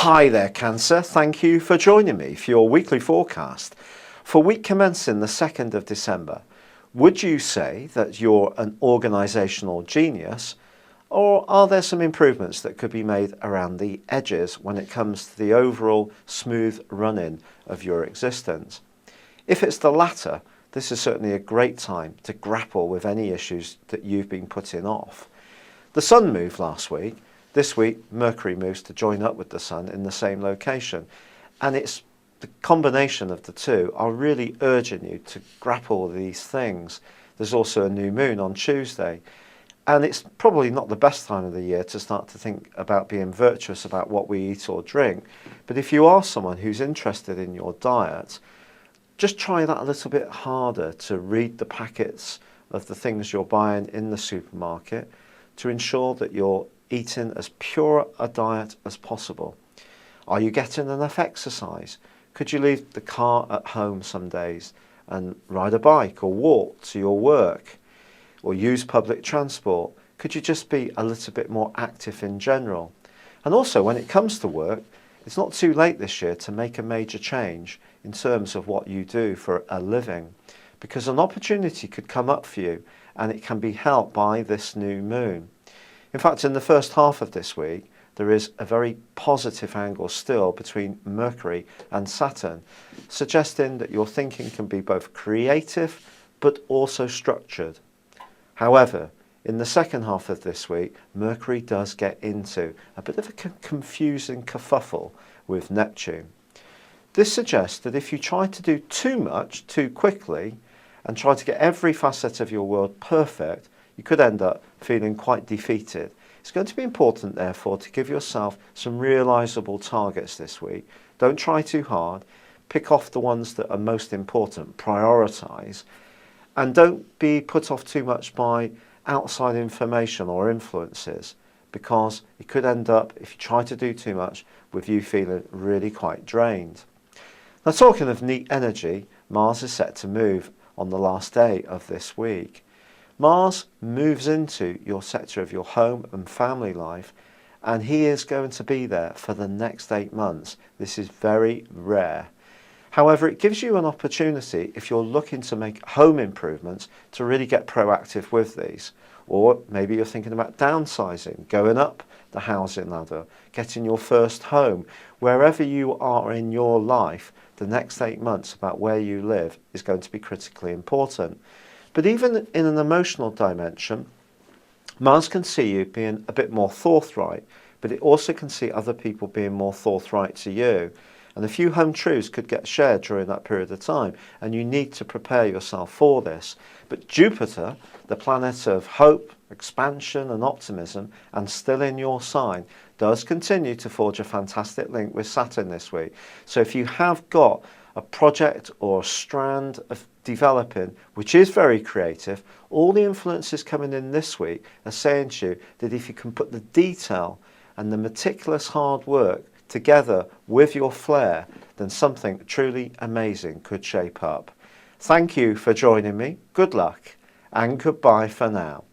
Hi there, Cancer. Thank you for joining me for your weekly forecast for week commencing the 2nd of December. Would you say that you're an organisational genius, or are there some improvements that could be made around the edges when it comes to the overall smooth running of your existence? If it's the latter, this is certainly a great time to grapple with any issues that you've been putting off. The Sun moved last week. This week, Mercury moves to join up with the Sun in the same location. And it's the combination of the two are really urging you to grapple with these things. There's also a new moon on Tuesday. And it's probably not the best time of the year to start to think about being virtuous about what we eat or drink. But if you are someone who's interested in your diet, just try that a little bit harder to read the packets of the things you're buying in the supermarket to ensure that you're eating as pure a diet as possible. Are you getting enough exercise? Could you leave the car at home some days and ride a bike or walk to your work or use public transport? Could you just be a little bit more active in general? And also, when it comes to work, it's not too late this year to make a major change in terms of what you do for a living, because an opportunity could come up for you and it can be helped by this new moon. In fact, in the first half of this week, there is a very positive angle still between Mercury and Saturn, suggesting that your thinking can be both creative but also structured. However, in the second half of this week, Mercury does get into a bit of a confusing kerfuffle with Neptune. This suggests that if you try to do too much too quickly and try to get every facet of your world perfect, you could end up feeling quite defeated. It's going to be important, therefore, to give yourself some realisable targets this week. Don't try too hard. Pick off the ones that are most important, prioritise, and don't be put off too much by outside information or influences, because it could end up, if you try to do too much, with you feeling really quite drained. Now, talking of neat energy, Mars is set to move on the last day of this week. Mars moves into your sector of your home and family life, and he is going to be there for the next 8 months. This is very rare. However, it gives you an opportunity, if you're looking to make home improvements, to really get proactive with these. Or maybe you're thinking about downsizing, going up the housing ladder, getting your first home. Wherever you are in your life, the next 8 months about where you live is going to be critically important. But even in an emotional dimension, Mars can see you being a bit more forthright, but it also can see other people being more forthright to you. And a few home truths could get shared during that period of time, and you need to prepare yourself for this. But Jupiter, the planet of hope, expansion and optimism, and still in your sign, does continue to forge a fantastic link with Saturn this week. So if you have got a project or a strand of developing which is very creative, all the influences coming in this week are saying to you that if you can put the detail and the meticulous hard work together with your flair, then something truly amazing could shape up. Thank you for joining me. Good luck and goodbye for now.